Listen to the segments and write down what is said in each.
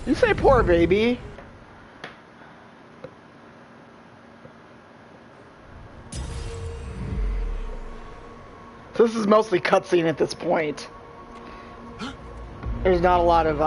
You say poor baby. So this is mostly cutscene at this point. There's not a lot of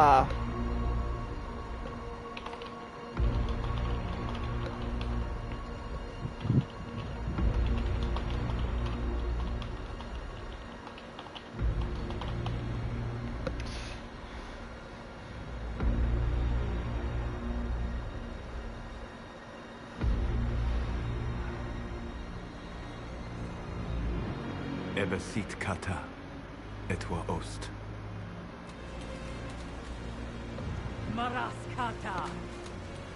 Ebesit kata, etwa ost. Maras kata.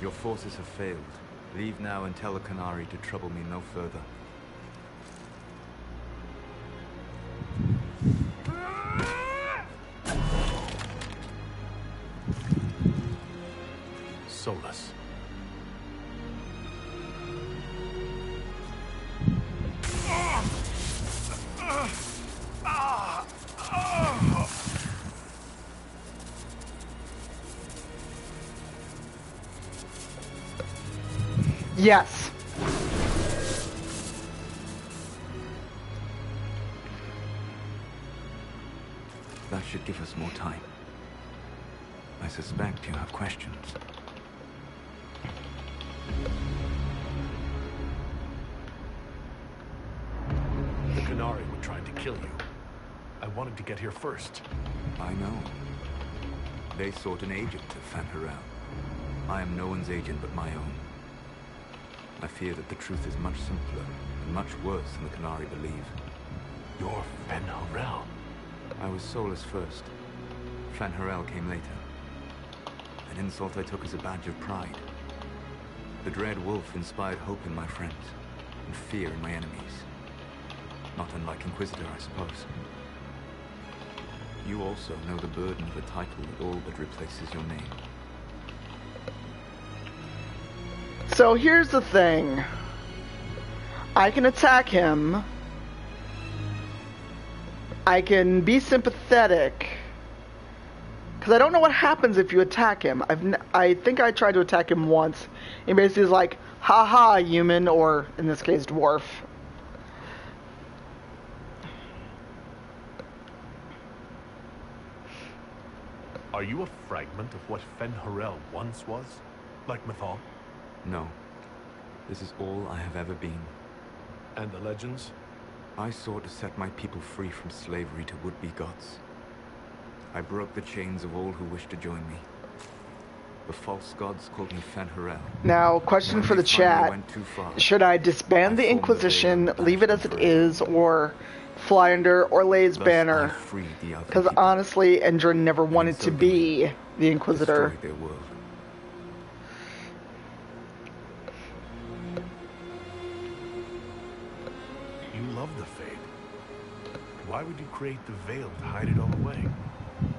Your forces have failed. Leave now and tell the Canary to trouble me no further. Solus. yes. That should give us more time. I suspect you have questions. The Canary were trying to kill you. I wanted to get here first. I know. They sought an agent to Fanharel. I am no one's agent but my own. I fear that the truth is much simpler and much worse than the Canary believe. You're Fanharel. I was Solus first. Fanharel came later. An insult I took as a badge of pride. The dread wolf inspired hope in my friends, and fear in my enemies. Not unlike Inquisitor, I suppose. You also know the burden of a title that all but replaces your name. So here's the thing. I can attack him. I can be sympathetic. Because I don't know what happens if you attack him. I think I tried to attack him once. He basically is like, haha, human, or in this case, dwarf. Are you a fragment of what Fanharel once was? Like Mythal? No. This is all I have ever been. And the legends? I sought to set my people free from slavery to would-be gods. I broke the chains of all who wished to join me. The false gods called me Fanharel. Now, question for the chat. Should I disband the Inquisition, leave it as it is, or fly under Orla's banner? Because honestly, Endrin never wanted to be the Inquisitor. You love the Fade. Why would you create the Veil to hide it all away?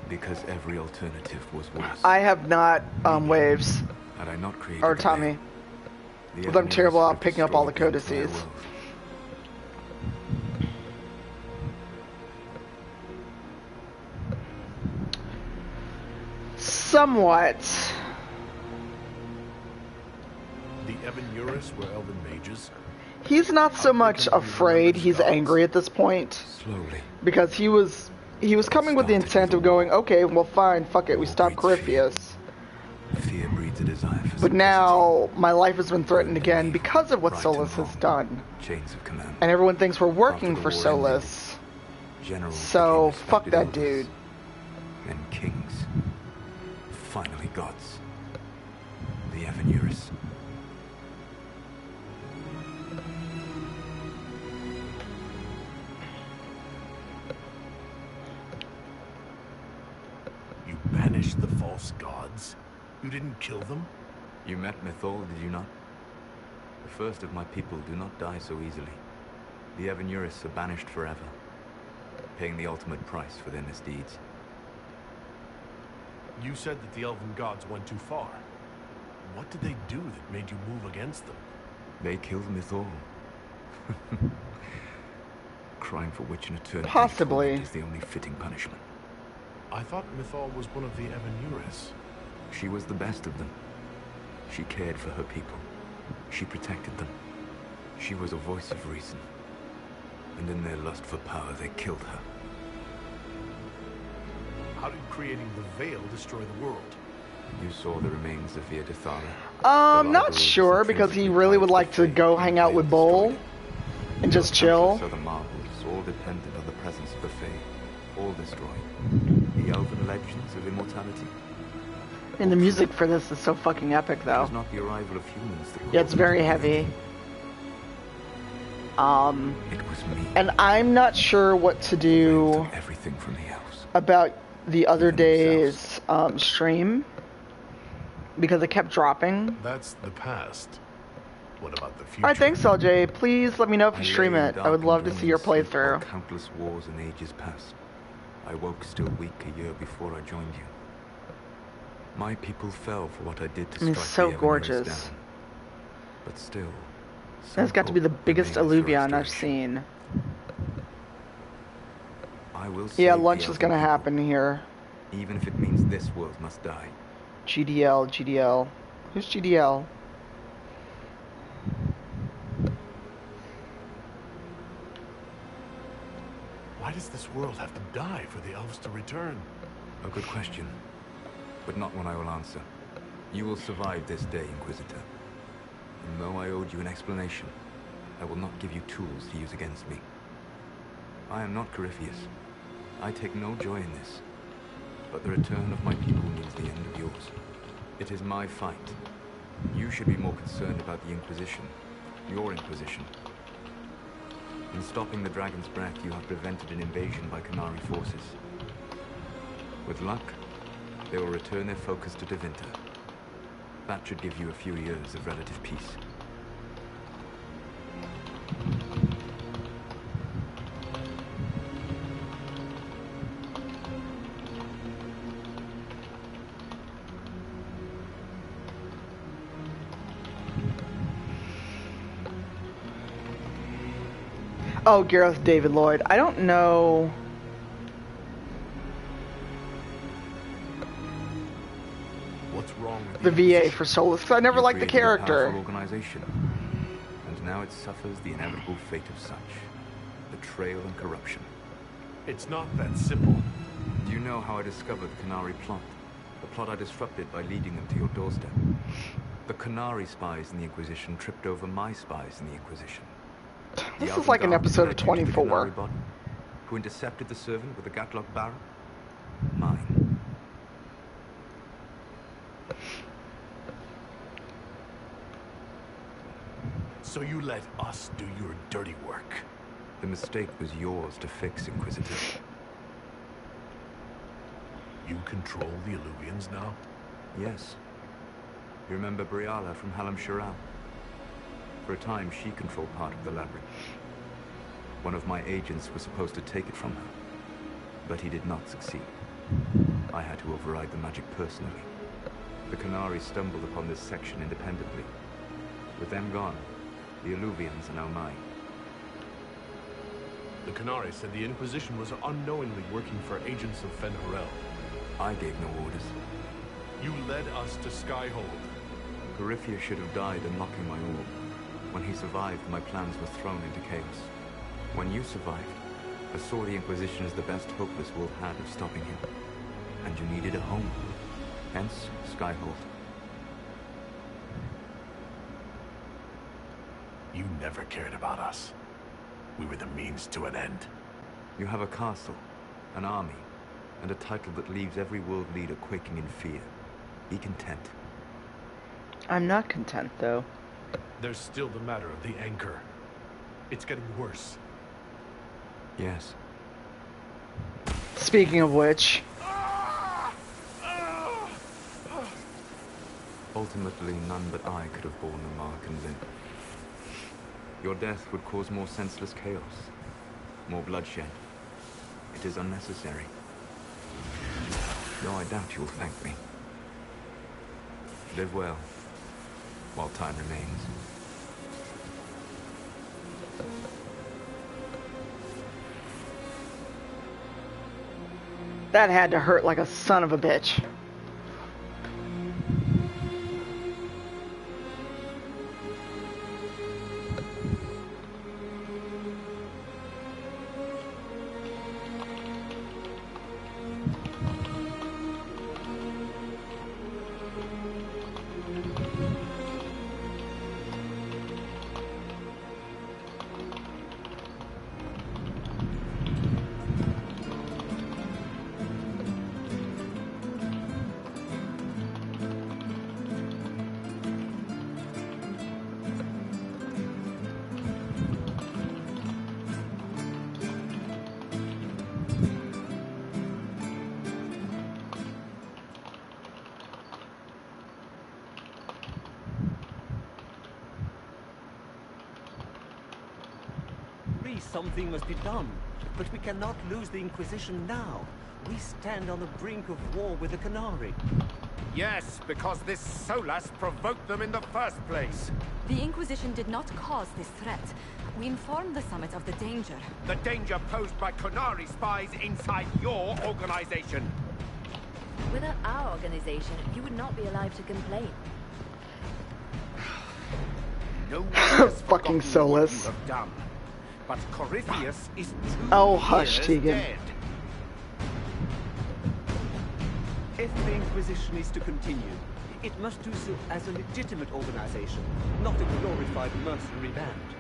Because every alternative was worse. I have not, waves. Had I not created or Tommy. Because I'm terrible at picking up all the codices. Somewhat. The Evan were elven mages. He's not so much afraid, he's angry at this point. Slowly. Because he was coming with the intent of going, okay, well fine, fuck it, we stop Corypheus. Fear breeds a desire for but now, my life has been threatened again because of what Solus has done. Chains of command. And everyone thinks we're working for Solus. So, fuck that dude. And kings. Finally gods. The Evan. You banished the false gods? You didn't kill them? You met Mythal, did you not? The first of my people do not die so easily. The Evan are banished forever, paying the ultimate price for their misdeeds. You said that the elven gods went too far. What did they do that made you move against them? They killed Mythal. Crime for which an eternity possibly is the only fitting punishment. I thought Mythal was one of the Evan. She was the best of them. She cared for her people. She protected them. She was a voice of reason. And in their lust for power, they killed her. How did creating the Veil destroy the world? You saw the remains of Via de Thara. Not sure, because he really would like to go hang out with Bull and just chill. So the marvels, all dependent on the presence of the Fae, all destroyed. The elven legends of immortality. And the music for this is so fucking epic, It though. was not the arrival of humans that Yeah, it's very heavy. It was me. And I'm not sure what to do Took everything from the elves. about the other day's stream, because it kept dropping. That's the past. What about the future? Alright, thanks, LJ. Please let me know if you I stream lay in it. I would dark love to see your dreams and playthrough. fought countless wars and ages past. I woke still weak a year before I joined you. My people fell for what I did to It's strike so the Evermores gorgeous. down. But still, That's got to be the hope biggest remains for Alluvion I've restoration. seen. I will Yeah, save the lunch is elven gonna people, happen here. even if it means this world must die. GDL, GDL. Who's GDL? Why does this world have to die for the elves to return? A good question, but not one I will answer. You will survive this day, Inquisitor. And though I owed you an explanation, I will not give you tools to use against me. I am not Corypheus. I take no joy in this. But the return of my people means the end of yours. It is my fight. You should be more concerned about the Inquisition. Your Inquisition. In stopping the Dragon's Breath, you have prevented an invasion by Qunari forces. With luck, they will return their focus to Tevinter. That should give you a few years of relative peace. Oh, Gareth David Lloyd. I don't know. What's wrong with The VA Inquisition? for Solus, because I never You liked the created a powerful character. organization, and now it suffers the inevitable fate of such: betrayal and corruption. It's not that simple. Do you know how I discovered the Qunari plot? The plot I disrupted by leading them to your doorstep. The Qunari spies in the Inquisition tripped over my spies in the Inquisition. The This is Elven like an Guard episode of led you to the 24. Qunari body. Who intercepted the servant with the Gatlock barrel? Mine. So you let us do your dirty work. The mistake was yours to fix, Inquisitor. You control the Illuvians now? Yes. You remember Briala from Halam Shiral? For a time, she controlled part of the labyrinth. One of my agents was supposed to take it from her, but he did not succeed. I had to override the magic personally. The Qunari stumbled upon this section independently. With them gone, the Illuvians are now mine. The Qunari said the Inquisition was unknowingly working for agents of Fen'Harel. I gave no orders. You led us to Skyhold. Corypheus should have died unlocking my orb. When he survived, my plans were thrown into chaos. When you survived, I saw the Inquisition as the best hope this world had of stopping him. And you needed a home. Hence, Skyhold. You never cared about us. We were the means to an end. You have a castle, an army, and a title that leaves every world leader quaking in fear. Be content. I'm not content, though. There's still the matter of the anchor. It's getting worse. Yes. Speaking of which, Ultimately, none but I could have borne the mark and live. Your death would cause more senseless chaos, more bloodshed. It is unnecessary. Though I doubt you'll thank me. Live well, while time remains. that had to hurt like a son of a bitch. Something must be done, but we cannot lose the Inquisition now. We stand on the brink of war with the Canary. Yes, because this Solas provoked them in the first place. The Inquisition did not cause this threat. We informed the Summit of the danger. The danger posed by Canary spies inside your organization. Without our organization, you would not be allowed to complain. No one has Fucking forgotten what Solas. you have done. But Corypheus is 2 Oh, hush, years Tegan. dead. If the Inquisition is to continue, it must do so as a legitimate organization, not a glorified mercenary band.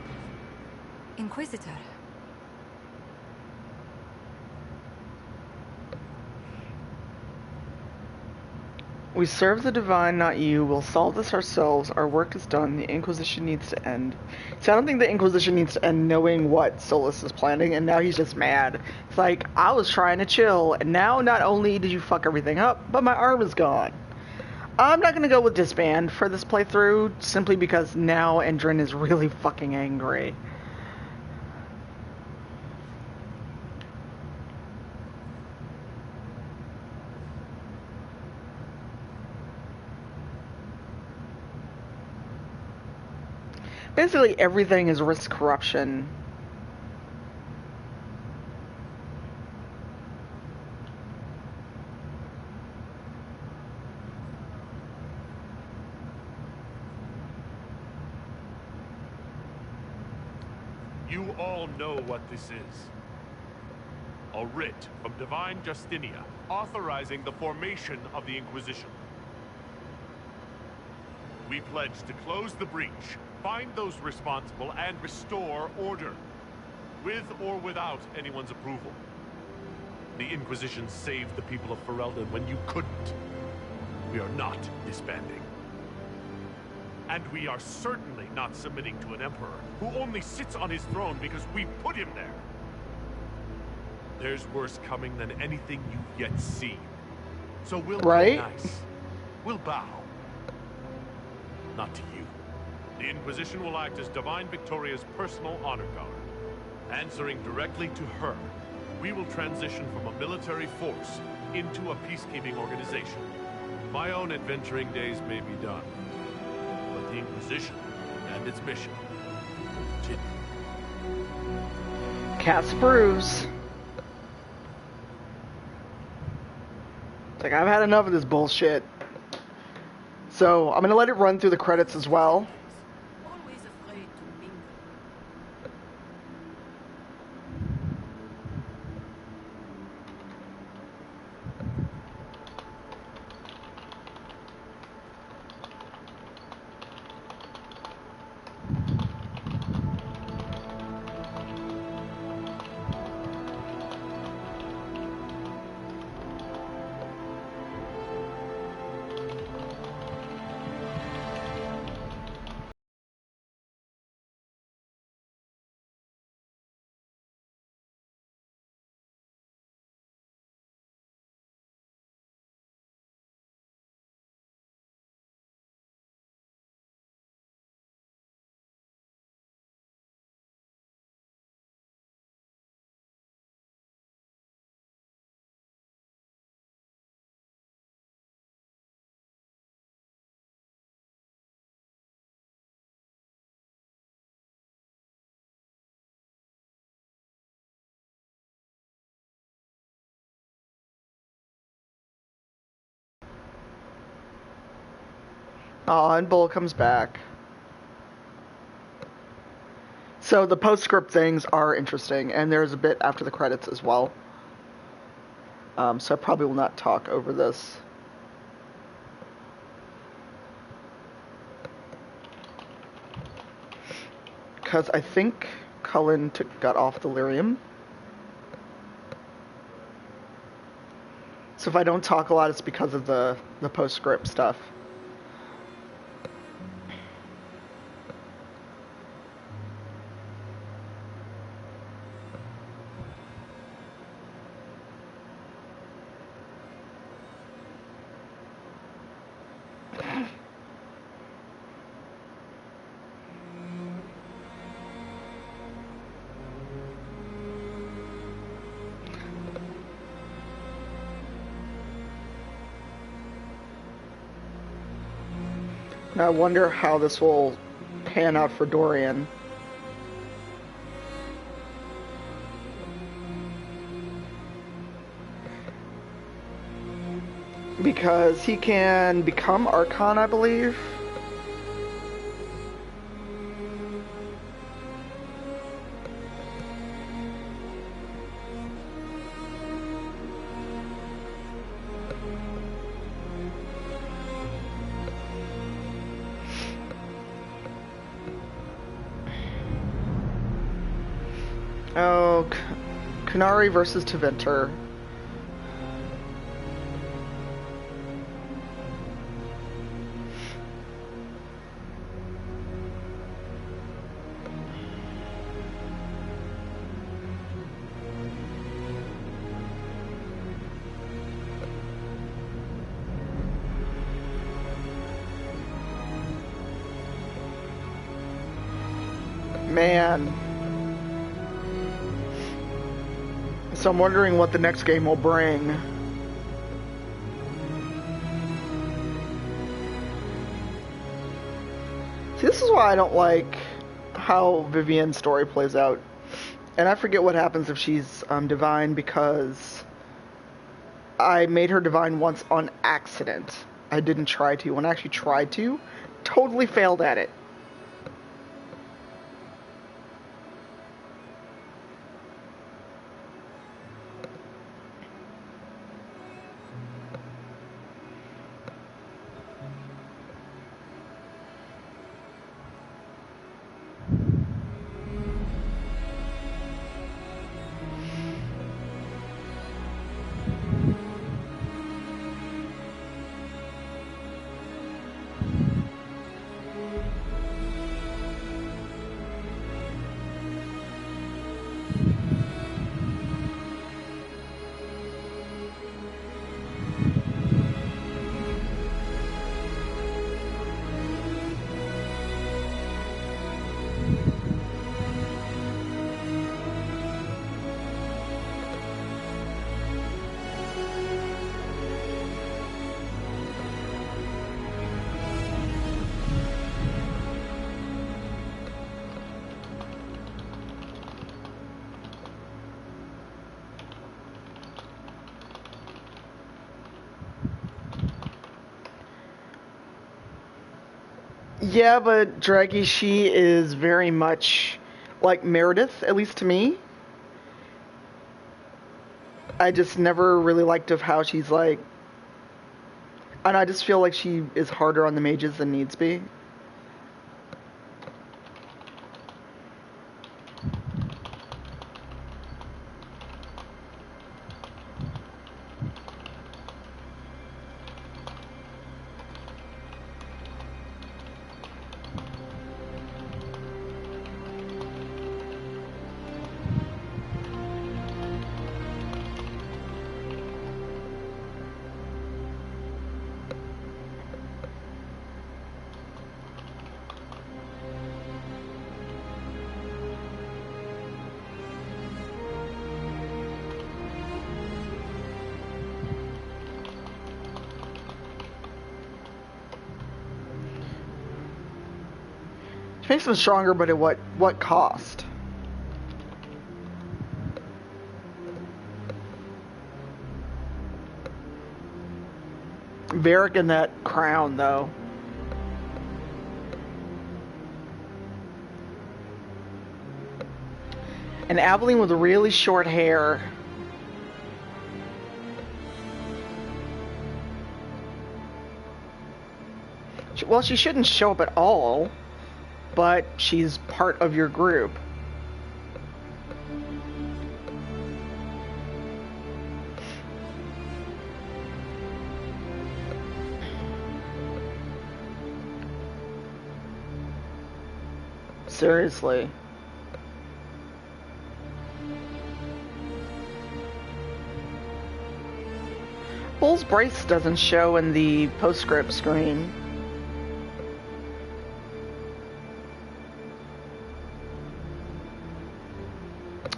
Inquisitor. We serve the divine, not you. We'll solve this ourselves. Our work is done. The Inquisition needs to end. See, I don't think the Inquisition needs to end knowing what Solas is planning, and now he's just mad. It's like, I was trying to chill, and now not only did you fuck everything up, but my arm is gone. I'm not gonna go with disband for this playthrough, simply because now Endrin is really fucking angry. Basically, everything is risk corruption. You all know what this is. A writ from Divine Justinia authorizing the formation of the Inquisition. We pledge to close the breach, find those responsible, and restore order, with or without anyone's approval. The Inquisition saved the people of Ferelden when you couldn't. We are not disbanding. And we are certainly not submitting to an emperor who only sits on his throne because we put him there. There's worse coming than anything you've yet seen. So we'll be nice. We'll bow. Not to you. The Inquisition will act as Divine Victoria's personal honor guard. Answering directly to her, we will transition from a military force into a peacekeeping organization. My own adventuring days may be done, but the Inquisition and its mission will continue. Cat's brews. It's like, I've had enough of this bullshit. So, I'm gonna let it run through the credits as well. Always afraid to mingle. Aw, and Bull comes back. So the postscript things are interesting, and there's a bit after the credits as well. So I probably will not talk over this. Because I think Cullen got off delirium. So if I don't talk a lot, it's because of the postscript stuff. Now I wonder how this will pan out for Dorian. Because he can become Archon, I believe. Oh, Canary versus Teventer. Man. So I'm wondering what the next game will bring. See, this is why I don't like how Vivienne's story plays out. And I forget what happens if she's divine, because I made her divine once on accident. I didn't try to. When I actually tried to, totally failed at it. Yeah, but Draggy, she is very much like Meredith, at least to me. I just never really liked of how she's like, and I just feel like she is harder on the mages than needs be. She makes them stronger, but at what cost? Varric in that crown, though. And Aveline with really short hair. Well, she shouldn't show up at all, but she's part of your group. Seriously. Bull's brace doesn't show in the postscript screen.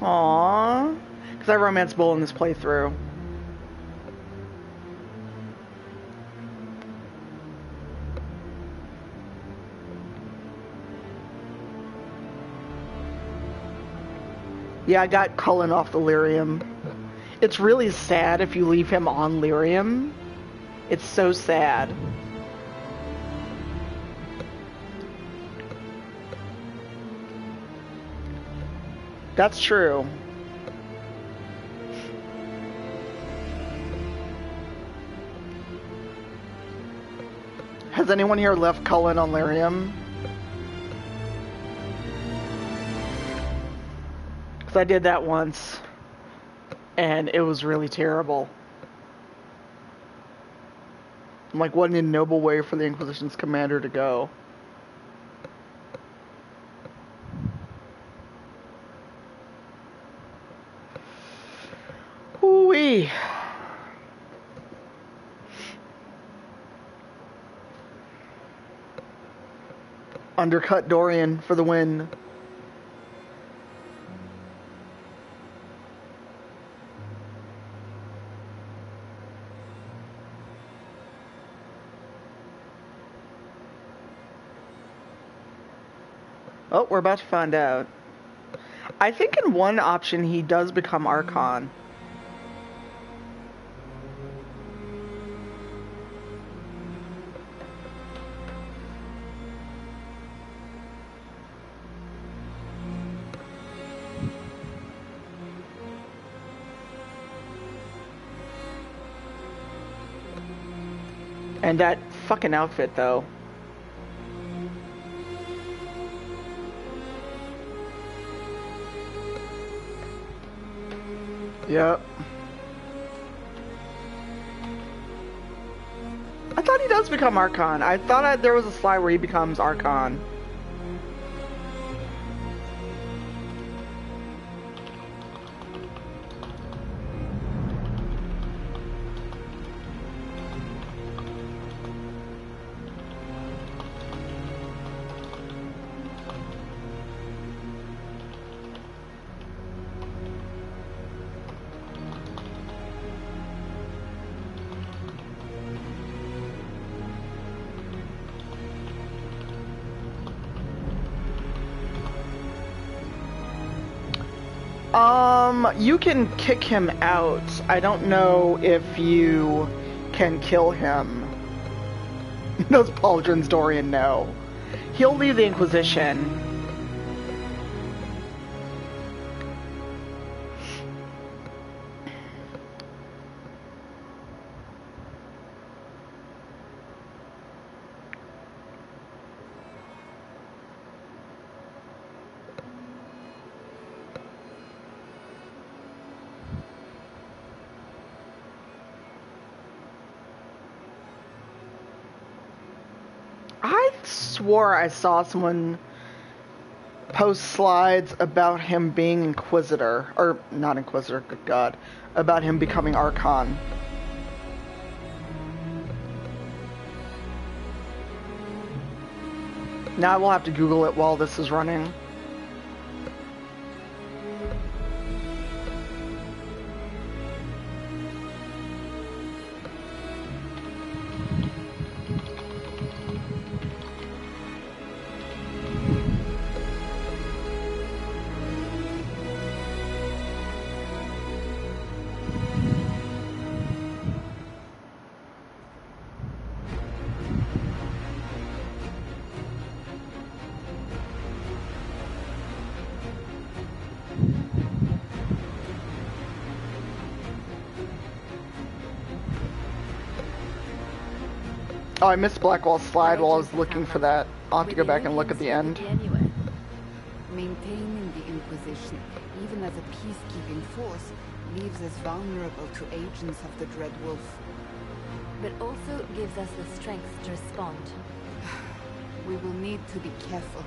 Aww. Because I romanced Bull in this playthrough. Yeah, I got Cullen off the lyrium. It's really sad if you leave him on lyrium. It's so sad. That's true. Has anyone here left Cullen on lyrium? Because I did that once, and it was really terrible. I'm like, what an ignoble way for the Inquisition's commander to go. Ooh-wee. Undercut Dorian for the win. Oh, we're about to find out. I think in one option he does become Archon. And that fucking outfit, though. Yep. I thought he does become Archon. I thought there was a slide where he becomes Archon. You can kick him out. I don't know if you can kill him. Those pauldrons, Dorian, no. He'll leave the Inquisition. I swore I saw someone post slides about him being Inquisitor, or not Inquisitor, good God, about him becoming Archon. Now I will have to Google it while this is running. Oh, I missed Blackwall Slide while I was looking for that. I'll have to go back and look at the end. Maintaining the Inquisition, even as a peacekeeping force, leaves us vulnerable to agents of the Dread Wolf. But also gives us the strength to respond. We will need to be careful.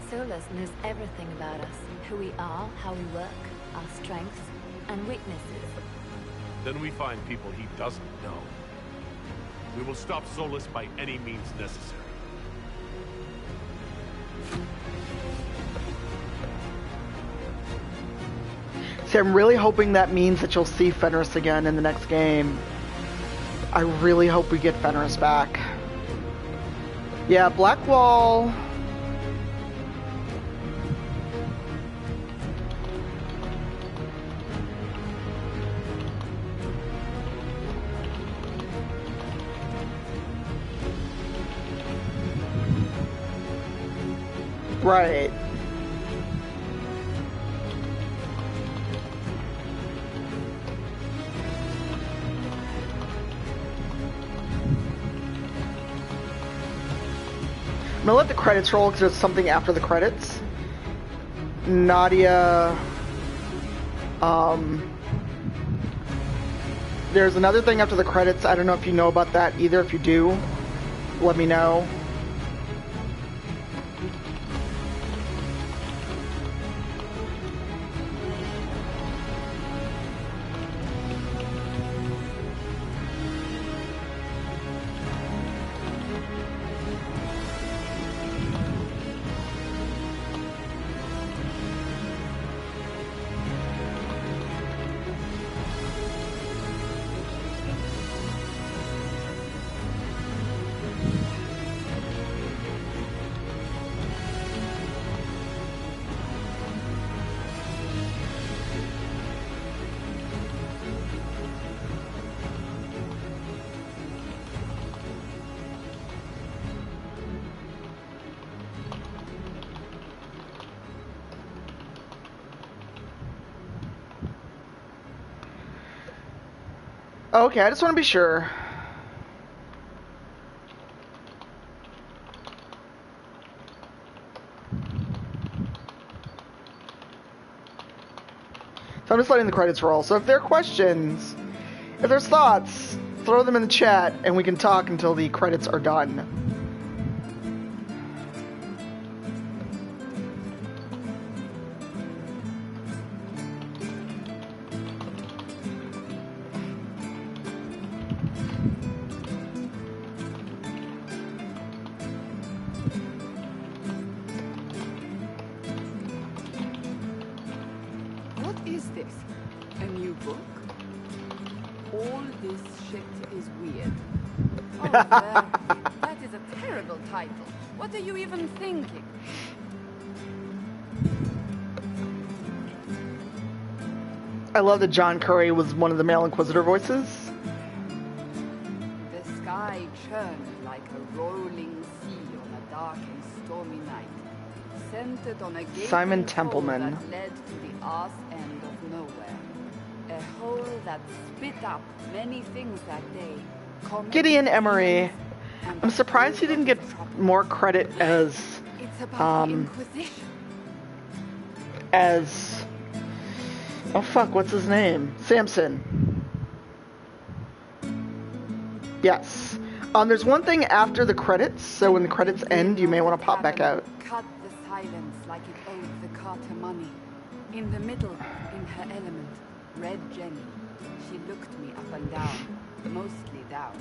Solus knows everything about us. Who we are, how we work, our strengths and weaknesses. Then we find people he doesn't know. We will stop Solus by any means necessary. See, I'm really hoping that means that you'll see Fenris again in the next game. I really hope we get Fenris back. Yeah, Blackwall... Right. I'm gonna let the credits roll because there's something after the credits. Nadia, there's another thing after the credits. I don't know if you know about that either. If you do, let me know. Okay, I just want to be sure. So I'm just letting the credits roll. So if there are questions, if there's thoughts, throw them in the chat and we can talk until the credits are done. That is a terrible title. What are you even thinking? I love that John Curry was one of the male Inquisitor voices. The sky churned like a rolling sea on a dark and stormy night, centered on a Simon gaping hole Templeman. that led to the arse end of nowhere. A hole that spit up many things that day. Gideon Emery. I'm surprised he didn't get more credit as oh fuck, what's his name? Samson. Yes. There's one thing after the credits, so when the credits end, you may want to pop back out. Cut the silence like it owed the Carter money. In the middle, in her element, Red Jenny. She looked me up and down, mostly down.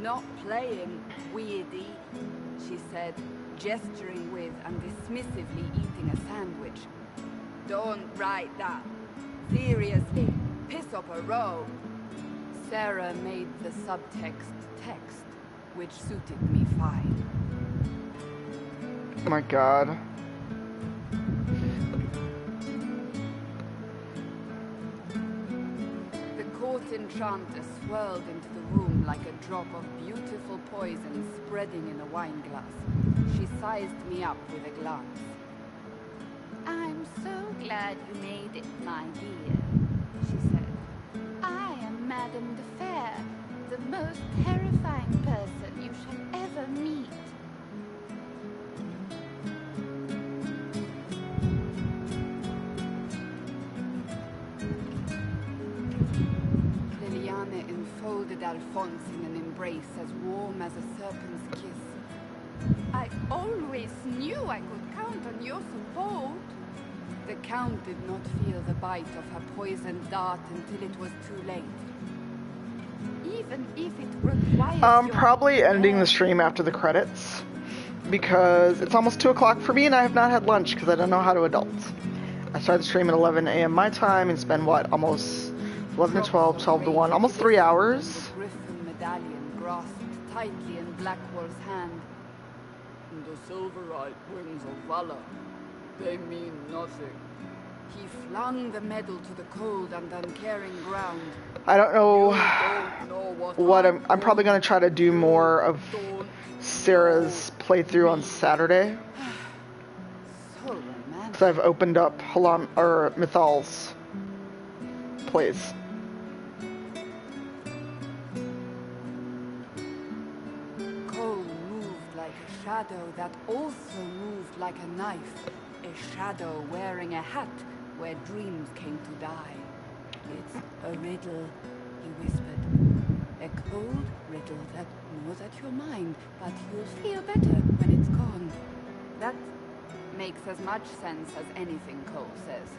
Not playing, weirdy, she said, gesturing with and dismissively eating a sandwich. Don't write that. Seriously, piss up a row. Sarah made the subtext text, which suited me fine. Oh my god. The court enchanter swirled into the room like a drop of beautiful poison spreading in a wineglass. She sized me up with a glance. I'm so glad you made it, my dear, she said. I am Madame de Fair, the most terrifying person you shall ever meet. Liliane enfolded Alphonse in an embrace as warm as a serpent's kiss. I always knew I could count on your support. The Count did not feel the bite of her poisoned dart until it was too late. Even if it requires I'm probably ending the stream after the credits because it's almost 2 o'clock for me and I have not had lunch because I don't know how to adult. I started the stream at 11 a.m. my time and spend what, almost 11 to 12, 12 to 1, almost 3 hours. The griffin medallion grasped tightly in Blackwall's hand. The silverite wings of valor. They mean nothing. He flung the medal to the cold and uncaring ground. I don't know what I'm I'm probably going to try to do more of Sarah's playthrough on Saturday. Because I've opened up Mythal's place. Cole moved like a shadow that also moved like a knife. A shadow wearing a hat where dreams came to die. It's a riddle, he whispered. A cold riddle that gnaws at your mind, but you'll feel better when it's gone. That makes as much sense as anything Cole says.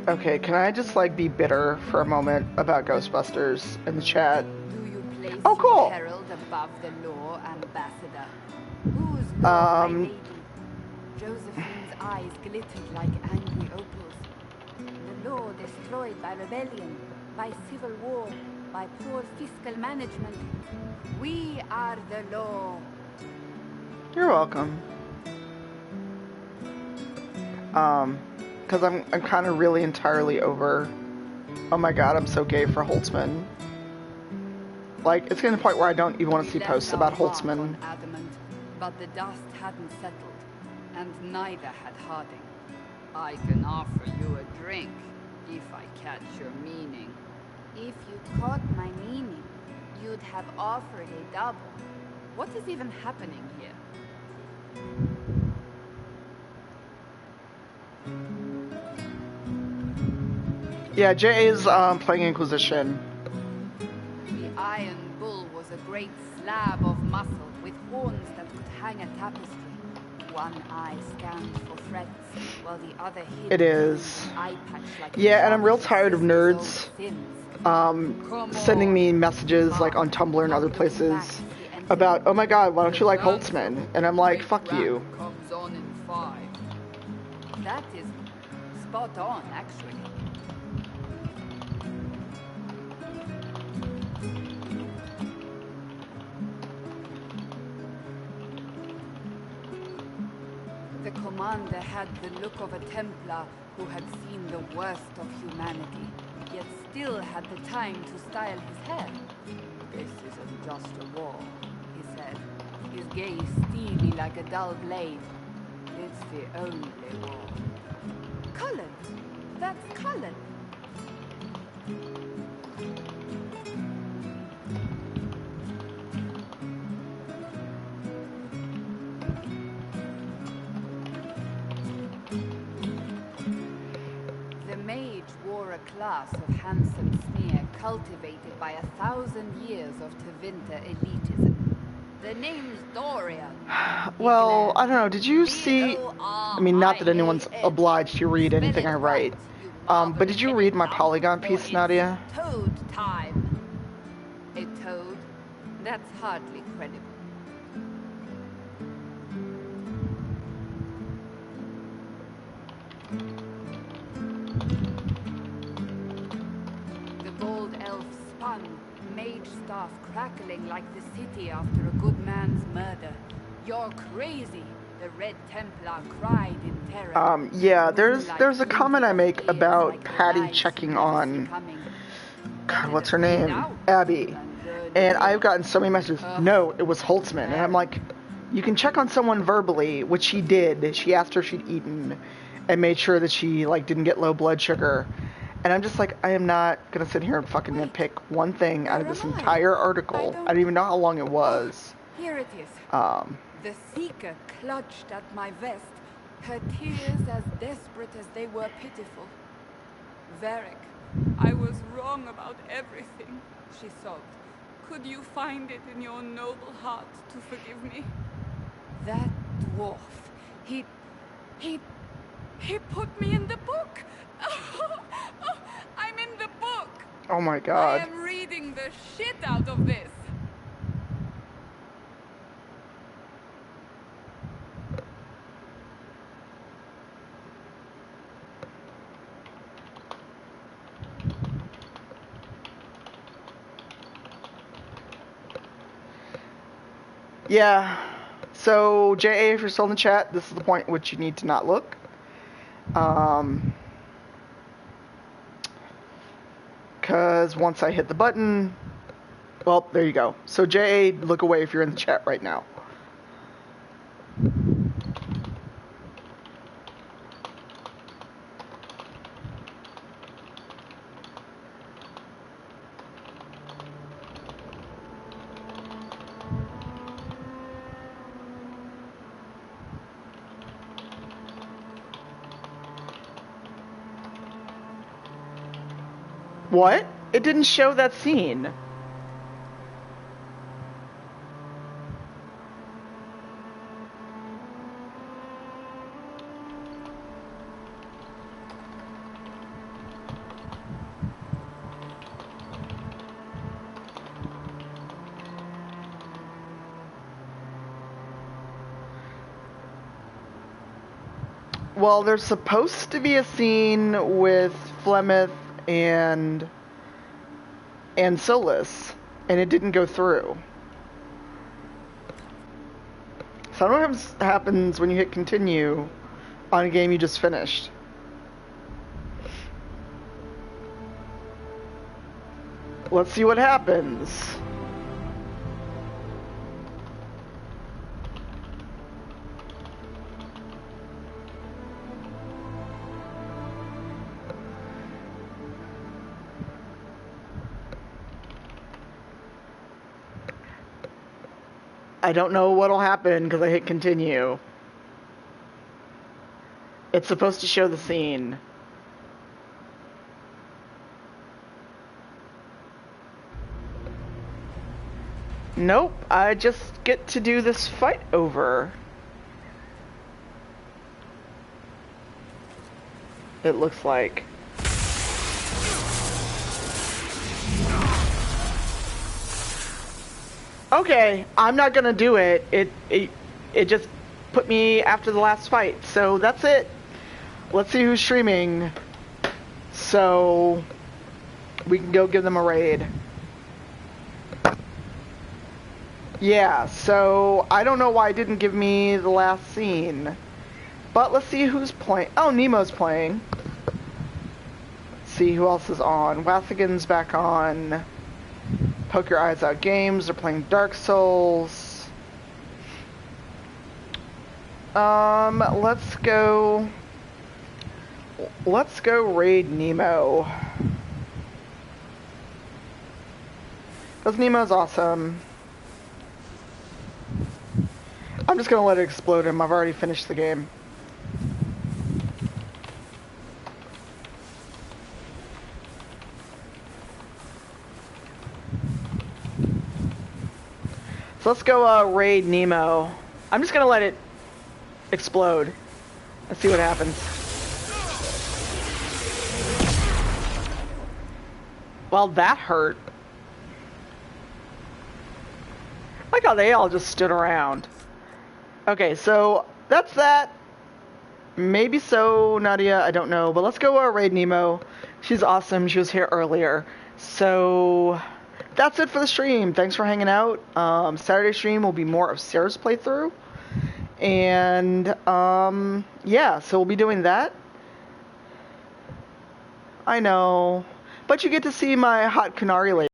Okay, can I just like be bitter for a moment about Ghostbusters in the chat? Do you place Oh, cool. your herald above the law, ambassador? Whose law, my lady? Josephine's eyes glittered like angry opals. The law destroyed by rebellion, by civil war, by poor fiscal management. We are the law. You're welcome. Because I'm kind of really entirely over, oh my god, I'm so gay for Holtzman. Like, it's getting to the point where I don't even want to see posts about Holtzman. Adamant, but the dust hadn't settled, and neither had Harding. I can offer you a drink, if I catch your meaning. If you caught my meaning, you'd have offered a double. What is even happening here? Yeah, Jay's playing Inquisition. The Iron Bull was a great slab of muscle with horns that could hang a tapestry. One eye scanned for threats, while the other hid. It is. Eye patch like Yeah, and I'm real tired of nerds sending me messages like on Tumblr and other places about, oh my god, why don't you like Holtzman? And I'm like, fuck you. Comes on in 5. That is spot on, actually. The commander had the look of a Templar who had seen the worst of humanity, yet still had the time to style his hair. This isn't just a war, he said, his gaze steely like a dull blade. It's the only war. Cullen! That's Cullen! The mage wore a class of handsome sneer cultivated by 1,000 years of Tevinter elitism. The name's Dorian. Well, I don't know, did you see, I mean, not that anyone's obliged to read anything I write, but did you read my Polygon piece, Nadia? Toad time. A toad? That's hardly credible. The bold elf spun, mage staff crackling like the city after a good man's murder. You're crazy, the Red Templar cried in terror. Yeah, there's a comment I make about Patty checking on, God, what's her name? Abby. And I've gotten so many messages, no, it was Holtzman. And I'm like, you can check on someone verbally, which she did. She asked her if she'd eaten and made sure that she, like, didn't get low blood sugar. And I'm just like, I am not going to sit here and fucking nitpick one thing out of this entire article. I don't even know how long it was. Here it is. The Seeker clutched at my vest, her tears as desperate as they were pitiful. Varric, I was wrong about everything, she sobbed. Could you find it in your noble heart to forgive me? That dwarf, he put me in the book. Oh, I'm in the book. Oh my god. I am reading the shit out of this. Yeah, so JA, if you're still in the chat, this is the point at which you need to not look. Because once I hit the button, well, there you go. So JA, look away if you're in the chat right now. What? It didn't show that scene. Well, there's supposed to be a scene with Flemeth and Solus, and it didn't go through. So I don't know what happens when you hit continue on a game you just finished. Let's see what happens. I don't know what'll happen because I hit continue. It's supposed to show the scene. Nope, I just get to do this fight over. It looks like. Okay, I'm not gonna do it. It just put me after the last fight. So that's it. Let's see who's streaming. So we can go give them a raid. Yeah, so I don't know why it didn't give me the last scene. But let's see who's playing. Oh, Nemo's playing. Let's see who else is on. Wathigan's back on. Poke Your Eyes Out Games. They're playing Dark Souls. Let's go raid Nemo. Because Nemo's awesome. I'm just gonna let it explode him. I've already finished the game. So let's go raid Nemo. I'm just gonna let it explode. Let's see what happens. Well, that hurt. I like how they all just stood around. Okay, so that's that. Maybe so, Nadia, I don't know. But let's go raid Nemo. She's awesome. She was here earlier. So that's it for the stream. Thanks for hanging out. Saturday stream will be more of Sarah's playthrough. And yeah, so we'll be doing that. I know. But you get to see my hot Kunari later.